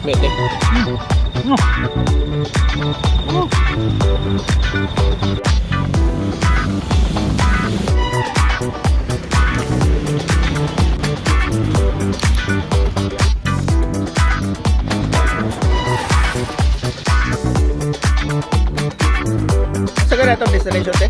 Mete. Saan ka na itong destination, te?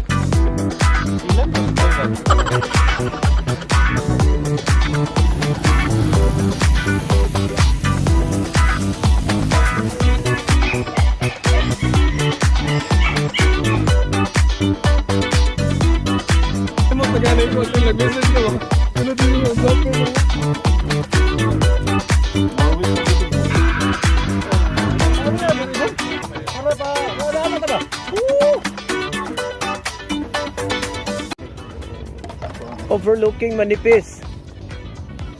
Nag-message ko. Ano din yung WhatsApp ko? Overlooking Manipis.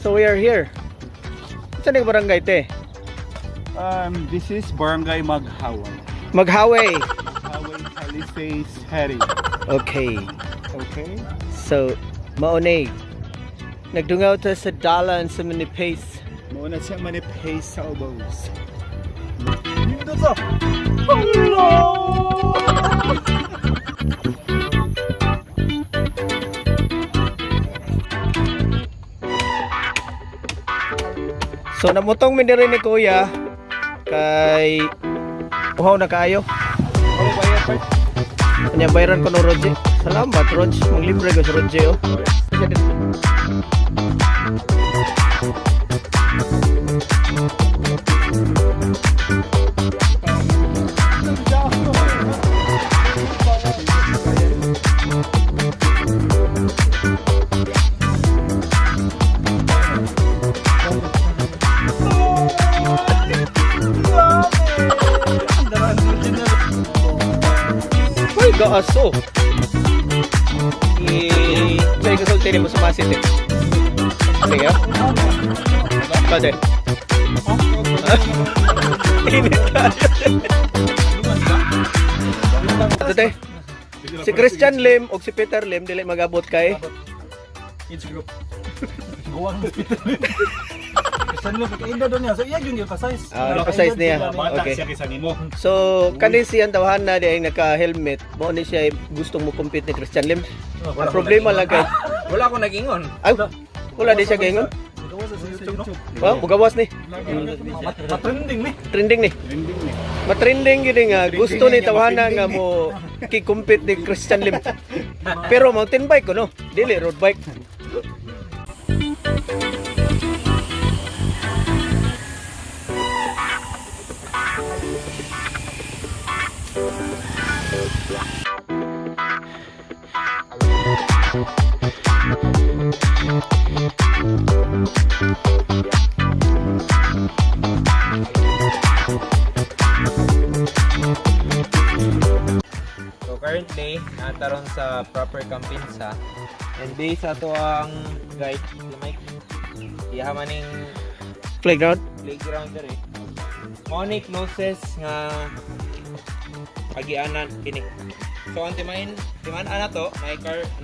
So we are here. Saan yung barangay, te? This is Barangay Maghaway. Maghaway. Maghaway Palisades Harry. Okay. Okay. So, maunay. Nagdungaw ta sa dalan sa Manipis. Muna siya manipay sa ubos. Dito sa. Hello! So namutong mi diri ni Kuya kay uhaw na kaayo. Oh, bayad pa. Kanya bayaran ko no Roger. Salamat Roger, manglibre ko sa Roger oh. Ay, gaaso. Saya kasulti ni mo sa masit eh. Sige ah. Kade. Init ka. Dati. Si Christian Lim o si Peter Lim dili magabot kay Kids group. Gawang hospital. Kasi nila pagkainda doon niya. So iya yung emphasize. emphasize niya. Bata Okay. siya kaysa nimo. So, kanin siyang tawahan na di ay naka-helmet. Mo ni siya gustong mo compete ni Christian Lim. Ang problema lang kay Wala akong nag-ingon. ay wala di siya gaingon. Gawas sa YouTube. Oh, mugawas ni. Matrending ni. Trending ni. Matrending gini nga gusto ni tawahan nga mo ki-compete ni Christian Lim. Pero mountain bike ko no, dili road bike. So currently, nataron sa proper Campinsa. And based sa to ang guide, Mike, ihamaning Playground. playground dere. Moni closest nga pagianan kini. So ang timan ana to,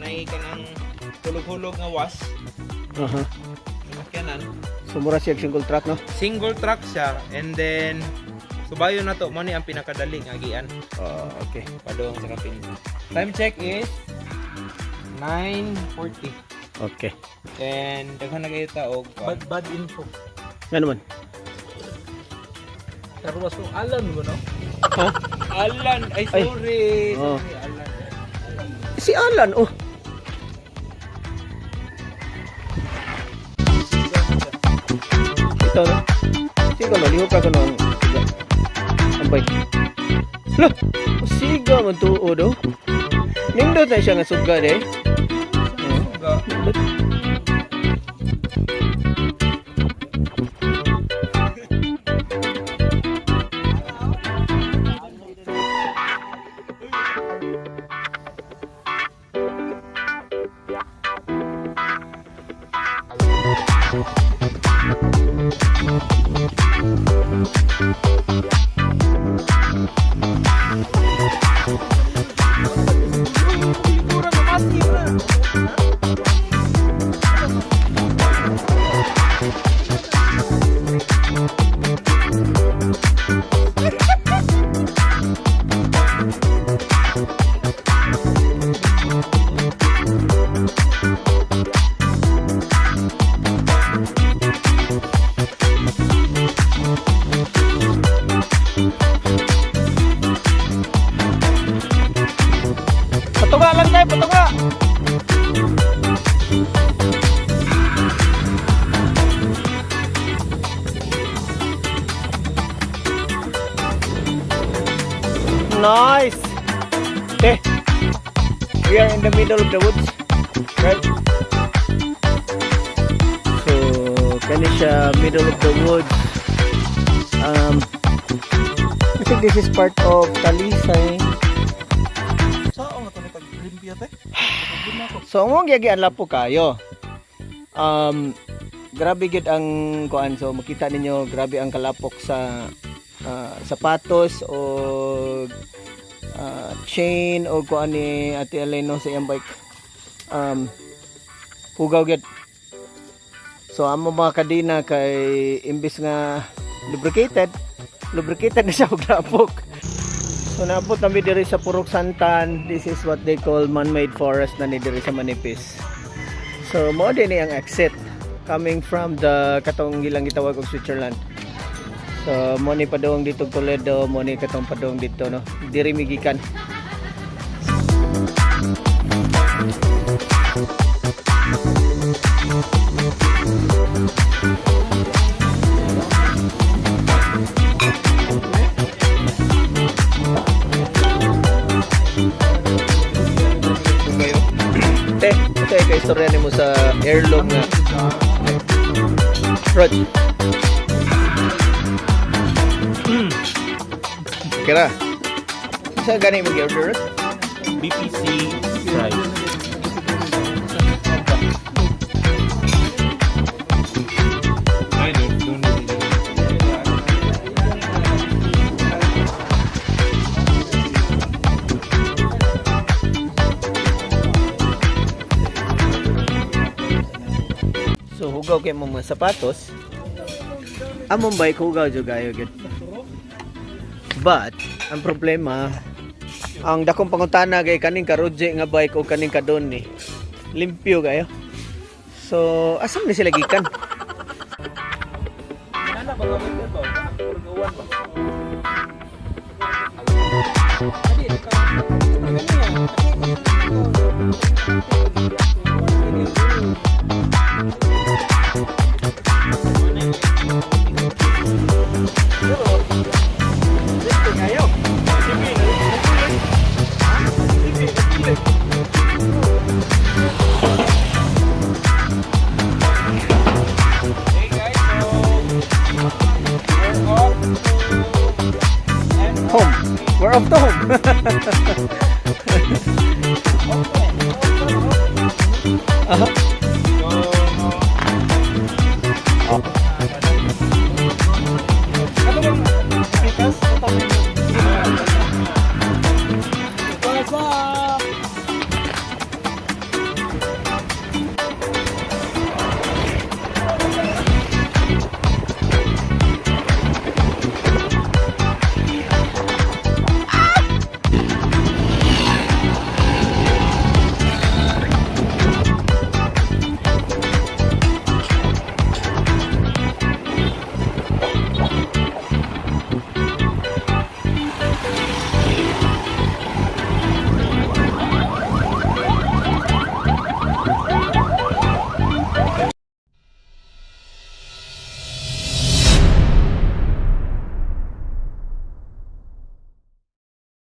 nay kanang hulog-hulog nga was. Aha. Kanan. So mura siya single track no. Single track siya and then subayo na to, mo ni ang pinakadaling agian Okay. padong sa Campinsa. Time check is 9:40. Okay. And daghan na kayo taog Bad info. Nga naman. Karuwas ko alam mo no. Ha? Alan, ay Ay. sorry. Oh. Sorry, Alan. Si Alan oh. Ito no. Sigo no, liho pa ko nung ang bike. Lo, siga man tuod oh. Nindot na siya nga sugad eh. Suga. Nindot. nice. Okay. We are in the middle of the woods. Right? So, kani siya middle of the woods. I think this is part of Talisay. Saan nga to ni paglimpia te? Problema ko. So, ang giyagian lapo kayo. Grabe gid ang kuan, so makita ninyo grabe ang kalapok sa sapatos o chain o kuan ni Ate Eleno sa iyang bike. Hugaw gid. So amo mga kadina kay imbis nga lubricated na siya og lapok. So naabot kami diri sa Purok Santan. This is what they call man-made forest na ni diri sa Manipis. So mo din ang exit coming from the katong ilang gitawag og Switzerland. So mo ni padung dito Toledo, mo ni katong padung dito no. Diri migikan. Ito ay kaistorya ni mo sa heirloom nga Rod. Kira sa gani mag-order? BPC fries. So hugaw kay mga sapatos. Among bike hugaw jud gayo gid. But ang problema ang dakong pangutana kay kaning karodje nga bike o kaning kadon ni limpyo kayo. So asam ni sila gikan? Ana ba gamit ba? Purgawan ba? Home. We're off to home. Aha.